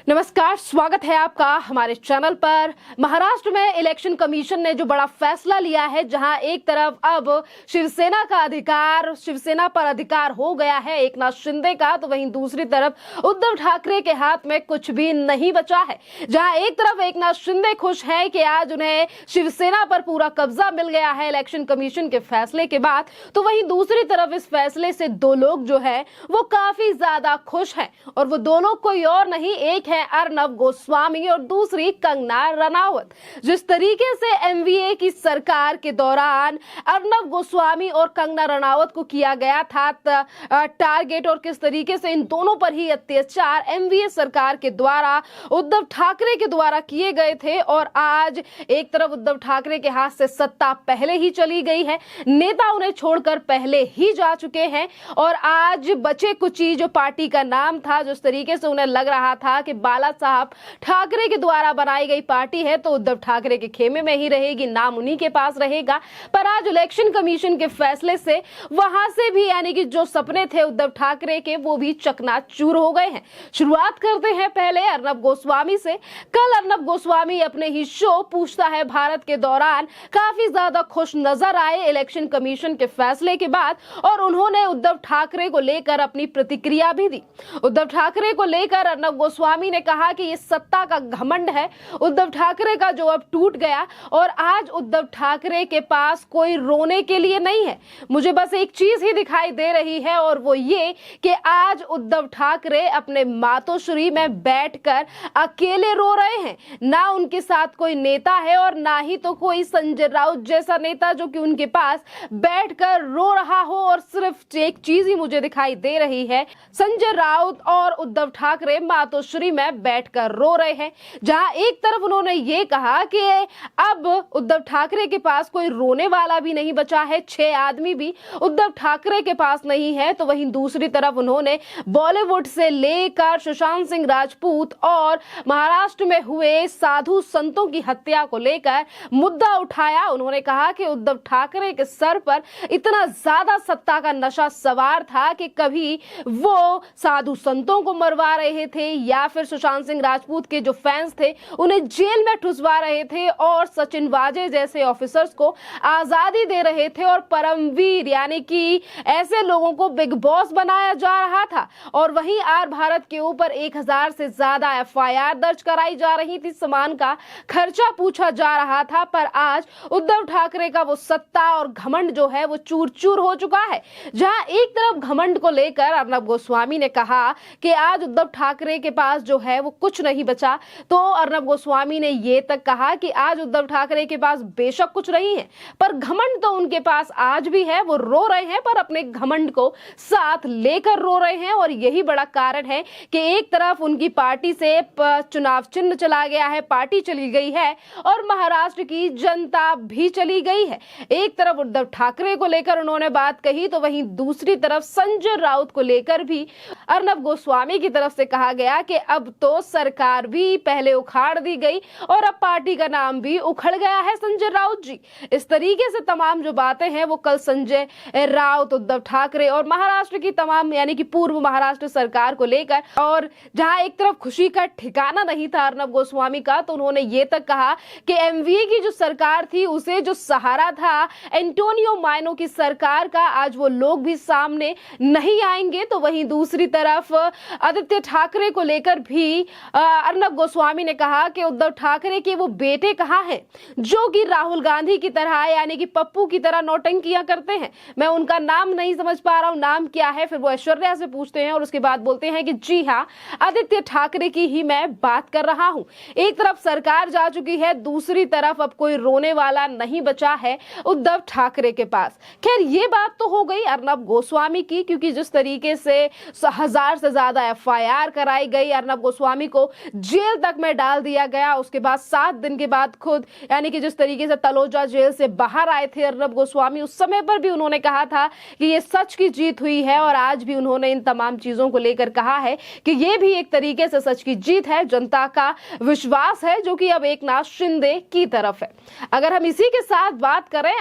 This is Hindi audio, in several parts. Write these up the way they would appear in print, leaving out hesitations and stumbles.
नमस्कार, स्वागत है आपका हमारे चैनल पर। महाराष्ट्र में इलेक्शन कमीशन ने जो बड़ा फैसला लिया है, जहां एक तरफ अब शिवसेना पर अधिकार हो गया है एकनाथ शिंदे का, तो वहीं दूसरी तरफ उद्धव ठाकरे के हाथ में कुछ भी नहीं बचा है। जहां एक तरफ एकनाथ शिंदे खुश हैं कि आज उन्हें शिवसेना पर पूरा कब्जा मिल गया है इलेक्शन कमीशन के फैसले के बाद, तो वहीं दूसरी तरफ इस फैसले से दो लोग जो है वो काफी ज्यादा खुश हैं, और वो दो लोग कोई और नहीं, एक है अर्नब गोस्वामी और दूसरी कंगना रनावत। जिस तरीके से एमवीए की सरकार के दौरान अर्नब गोस्वामी और कंगना रनावत को किया गया था टारगेट, और किस तरीके से इन दोनों पर ही अत्याचार एमवीए सरकार के द्वारा उद्धव ठाकरे के द्वारा किए गए थे, और आज एक तरफ उद्धव ठाकरे के हाथ से सत्ता पहले ही चली गई है, नेता उन्हें छोड़कर पहले ही जा चुके हैं, और आज बचे कुची जो पार्टी का नाम था, जिस तरीके से उन्हें लग रहा था कि बाला साहब ठाकरे के द्वारा बनाई गई पार्टी है तो उद्धव ठाकरे के खेमे में ही रहेगी, नाम उन्हीं के पास रहेगा, पर आज इलेक्शन कमीशन के फैसले से वहां से भी यानी कि जो सपने थे उद्धव ठाकरे के वो भी चकनाचूर हो गए हैं। शुरुआत करते हैं पहले अर्नब गोस्वामी से। कल अर्नब गोस्वामी अपने ही शो पूछता है भारत के दौरान काफी ज्यादा खुश नजर आए इलेक्शन कमीशन के फैसले के बाद, और उन्होंने उद्धव ठाकरे को लेकर अपनी प्रतिक्रिया भी दी। उद्धव ठाकरे को लेकर अर्नब गोस्वामी ने कहा कि ये सत्ता का घमंड है उद्धव ठाकरे का जो अब टूट गया, और आज उद्धव ठाकरे के पास कोई रोने के लिए नहीं है। मुझे बस एक चीज ही दिखाई दे रही है, और वो ये कि आज उद्धव ठाकरे अपने मातोश्री में बैठकर अकेले रो रहे हैं। ना उनके साथ कोई नेता है और ना ही तो कोई संजय राउत जैसा नेता जो कि उनके पास बैठकर रो रहा हो, और सिर्फ एक चीज ही मुझे दिखाई दे रही है, संजय राउत और उद्धव ठाकरे मातोश्री में बैठकर रो रहे हैं। जहां एक तरफ उन्होंने ये कहा कि अब उद्धव ठाकरे के पास कोई रोने वाला भी नहीं बचा है, 6 आदमी भी उद्धव ठाकरे के पास नहीं है, तो वहीं दूसरी तरफ उन्होंने बॉलीवुड से लेकर सुशांत सिंह राजपूत और महाराष्ट्र में हुए साधु संतों की हत्या को लेकर मुद्दा उठाया। उन्होंने कहा कि उद्धव ठाकरे के सर पर इतना ज्यादा सत्ता का नशा सवार था कि कभी वो साधु संतों को मरवा रहे थे या फिर सुशांत सिंह राजपूत के जो फैंस थे उन्हें जेल में ठुसवा रहे थे, और सचिन वाजे जैसे ऑफिसर्स को आजादी दे रहे थे, और परमवीर यानी कि ऐसे लोगों को बिग बॉस बनाया जा रहा था। और वहीं आर भारत के ऊपर 1000 से ज्यादा एफआईआर दर्ज कराई जा रही थी, सामान का खर्चा पूछा जा रहा था, पर आज उद्धव ठाकरे का वो सत्ता और घमंड जो है वो चूर चूर हो चुका है। जहां एक तरफ घमंड को लेकर अर्नब गोस्वामी ने कहा कि आज उद्धव ठाकरे के पास जो है वो कुछ नहीं बचा, तो अर्नब गोस्वामी ने ये तक कहा कि आज उद्धव ठाकरे के पास बेशक कुछ नहीं है, पर घमंड तो उनके पास आज भी है। वो रो रहे हैं पर अपने घमंड को साथ लेकर रो रहे हैं, और यही बड़ा कारण है कि एक तरफ उनकी पार्टी से चुनाव चिन्ह चला गया है, पार्टी चली गई है, और महाराष्ट्र की जनता भी चली गई है। एक तरफ उद्धव ठाकरे को लेकर उन्होंने बात कही, तो वहीं दूसरी तरफ संजय राउत को लेकर भी अर्नब गोस्वामी की तरफ से कहा गया कि अब तो सरकार भी पहले उखाड़ दी गई और अब पार्टी का नाम भी उखड़ गया है संजय राउत जी। इस तरीके से तमाम जो बातें हैं वो कल संजय राउत, उद्धव ठाकरे और महाराष्ट्र की तमाम यानी कि पूर्व महाराष्ट्र सरकार को लेकर, और जहां एक तरफ खुशी का ठिकाना नहीं था अर्नब गोस्वामी का, तो उन्होंने ये तक कहा कि एमवीए की जो सरकार थी उसे जो सहारा था एंटोनियो माइनो की सरकार का, आज वो लोग भी सामने नहीं आएंगे। तो वहीं दूसरी तरफ आदित्य ठाकरे को लेकर भी अर्नब गोस्वामी ने कहा कि उद्धव ठाकरे के वो बेटे कहाँ हैं जो कि राहुल गांधी की तरह यानी कि पप्पू की तरह नौटंकियां करते हैं। मैं उनका नाम नहीं समझ पा रहा हूं, नाम क्या है। फिर वो ऐश्वर्या से पूछते हैं और उसके बाद बोलते हैं कि जी हाँ, आदित्य ठाकरे की ही मैं बात कर रहा हूं। एक तरफ सरकार जा चुकी है, दूसरी तरफ अब कोई रोने वाला नहीं बचा है उद्धव ठाकरे के पास। खैर ये बात तो हो गई अर्नब गोस्वामी की, क्योंकि जिस तरीके से 1000 से ज्यादा एफआईआर कराई गई, अर्नब गोस्वामी को जेल तक में डाल दिया गया, उसके बाद 7 दिन के बाद खुद यानी कि जिस तरीके से तलोजा जेल से बाहर आए थे अर्नब गोस्वामी, उस समय पर भी उन्होंने कहा था कि ये सच की जीत हुई है, और आज भी उन्होंने इन तमाम चीजों को लेकर कहा है कि ये भी एक तरीके से सच की जीत है, जनता का विश्वास है जो कि अब एकनाथ शिंदे की तरफ है। अगर हम इसी के साथ बात करें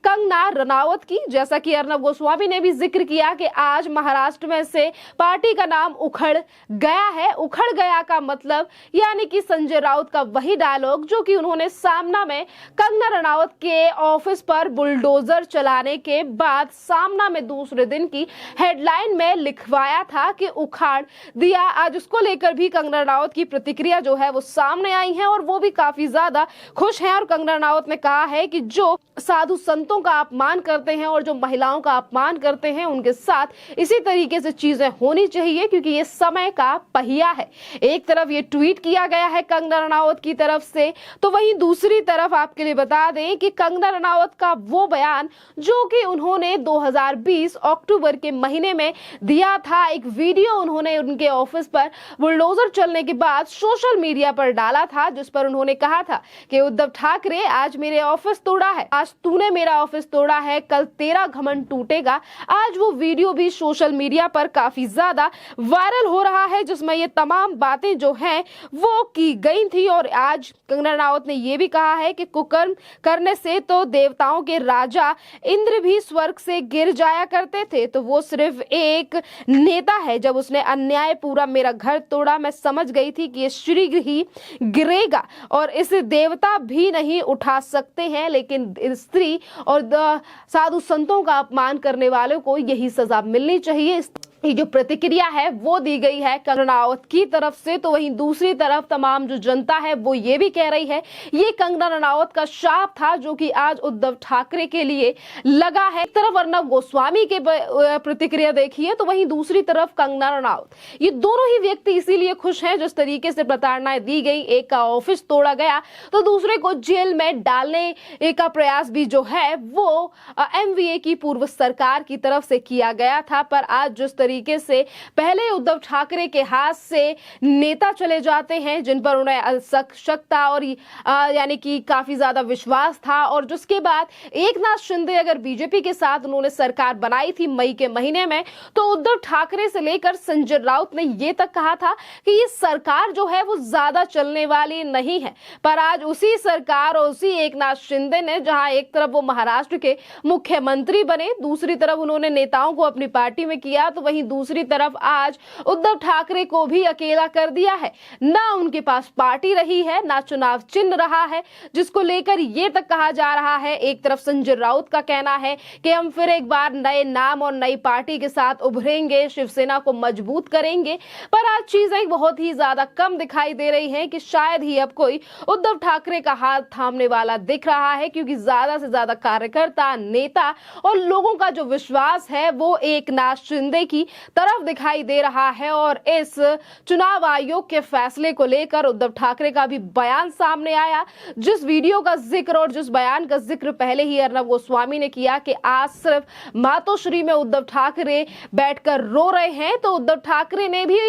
कंगना रनावत की, जैसा कि अर्नब गोस्वामी ने भी जिक्र किया कि आज महाराष्ट्र में से पार्टी का नाम उखड़ गया है, उखड़ गया का मतलब यानी कि संजय राउत का वही डायलॉग जो कि उन्होंने सामना में कंगना रनावत के ऑफिस पर बुलडोजर चलाने के बाद सामना में दूसरे दिन की हेडलाइन में लिखवाया था कि उखाड़ दिया। आज उसको लेकर भी कंगना रनावत की प्रतिक्रिया जो है वो सामने आई है और वो भी काफी ज्यादा खुश हैं। और कंगना रनावत ने कहा है कि जो साधु संतों का अपमान करते हैं और जो महिलाओं का अपमान करते हैं उनके साथ इसी तरीके से चीजें होनी चाहिए, क्योंकि ये समय का पहिया है। एक तरफ ये ट्वीट किया गया है कंगना रनावत की तरफ से, तो वहीं दूसरी तरफ आपके लिए बता दें कि कंगना रनावत का वो बयान जो कि उन्होंने 2020 अक्टूबर के महीने में दिया था, एक वीडियो उन्होंने उनके ऑफिस पर बुलडोजर चलने के बाद सोशल मीडिया पर डाला था, जिस पर उन्होंने कहा था कि उद्धव ठाकरे आज मेरे ऑफिस तोड़ा है, आज तूने मेरा ऑफिस तोड़ा है, कल तेरा घमंड टूटेगा। आज वो वीडियो भी सोशल मीडिया पर काफी ज्यादा वायरल हो रहा है, जिसमें ये तमाम बातें जो हैं वो की गई थी। और आज कंगना रनावत ने ये भी कहा है कि कुकर्म करने से तो देवताओं के राजा इंद्र भी स्वर्ग से गिर जाया करते थे, तो वो सिर्फ एक नेता है। जब उसने अन्याय पूरा मेरा घर तोड़ा, मैं समझ गई थी कि ये शीघ्र ही गिरेगा और इसे देवता भी नहीं उठा सकते हैं, लेकिन स्त्री और साधु संतों का अपमान करने वालों को यही सजा मिलनी चाहिए। ये जो प्रतिक्रिया है वो दी गई है कंगना रनावत की तरफ से। तो वहीं दूसरी तरफ तमाम जो जनता है वो ये भी कह रही है ये कंगना रनावत का शाप था जो कि आज उद्धव ठाकरे के लिए लगा है। एक तरफ अर्नब गोस्वामी के प्रतिक्रिया देखिए, तो वहीं दूसरी तरफ कंगना रनावत, ये दोनों ही व्यक्ति इसीलिए खुश हैं जिस तरीके से प्रताड़नाएं दी गई, एक का ऑफिस तोड़ा गया तो दूसरे को जेल में डालने का प्रयास भी जो है वो एमवीए की पूर्व सरकार की तरफ से किया गया था। पर आज जिस तरीके से पहले उद्धव ठाकरे के हाथ से नेता चले जाते हैं जिन पर उन्हें सशक्ता और यानी कि काफी ज्यादा विश्वास था, और जिसके बाद एकनाथ शिंदे अगर बीजेपी के साथ उन्होंने सरकार बनाई थी मई के महीने में, तो उद्धव ठाकरे से लेकर संजय राउत ने ये तक कहा था कि ये सरकार जो है वो ज्यादा चलने वाली नहीं है। पर आज उसी सरकार और उसी एकनाथ शिंदे ने, जहां एक तरफ वो महाराष्ट्र के मुख्यमंत्री बने, दूसरी तरफ उन्होंने नेताओं को अपनी पार्टी में किया, तो वहीं दूसरी तरफ आज उद्धव ठाकरे को भी अकेला कर दिया है। ना उनके पास पार्टी रही है, ना चुनाव चिन्ह रहा है, जिसको लेकर ये तक कहा जा रहा है। एक तरफ संजय राउत का कहना है कि हम फिर एक बार नए नाम और नई पार्टी के साथ उभरेंगे, शिवसेना को मजबूत करेंगे। पर आज चीजें बहुत ही ज्यादा कम दिखाई दे रही हैं कि शायद ही अब कोई उद्धव ठाकरे का हाथ थामने वाला दिख रहा है, क्योंकि ज्यादा से ज्यादा कार्यकर्ता, नेता और लोगों का जो विश्वास है वो एकनाथ शिंदे की तरफ दिखाई दे रहा है। और इस चुनाव आयोग के फैसले को लेकर उद्धव ठाकरे का भी बयान सामने आया, जिस वीडियो का जिक्र और जिस बयान का जिक्र पहले ही अर्नब गोस्वामी ने किया कि आज सिर्फ मातोश्री में उद्धव ठाकरे बैठकर रो रहे हैं, तो उद्धव ठाकरे ने भी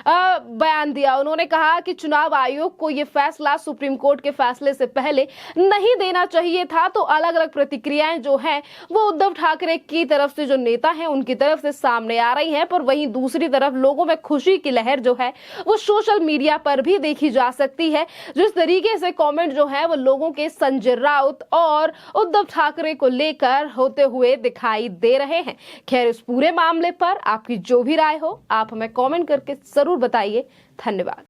बयान दिया। उन्होंने कहा कि चुनाव आयोग को यह फैसला सुप्रीम कोर्ट के फैसले से पहले नहीं देना चाहिए था। तो अलग अलग प्रतिक्रियाएं जो हैं वो उद्धव ठाकरे की तरफ से, जो नेता हैं उनकी तरफ से सामने आ रही हैं। पर वहीं दूसरी तरफ लोगों में खुशी की लहर जो है वो सोशल मीडिया पर भी देखी जा सकती है। जिस तरीके से कमेंट जो है वो लोगों के संजय राउत और उद्धव ठाकरे को लेकर होते हुए दिखाई दे रहे हैं। खैर, इस पूरे मामले पर आपकी जो भी राय हो आप हमें कमेंट करके जरूर बताइए। धन्यवाद।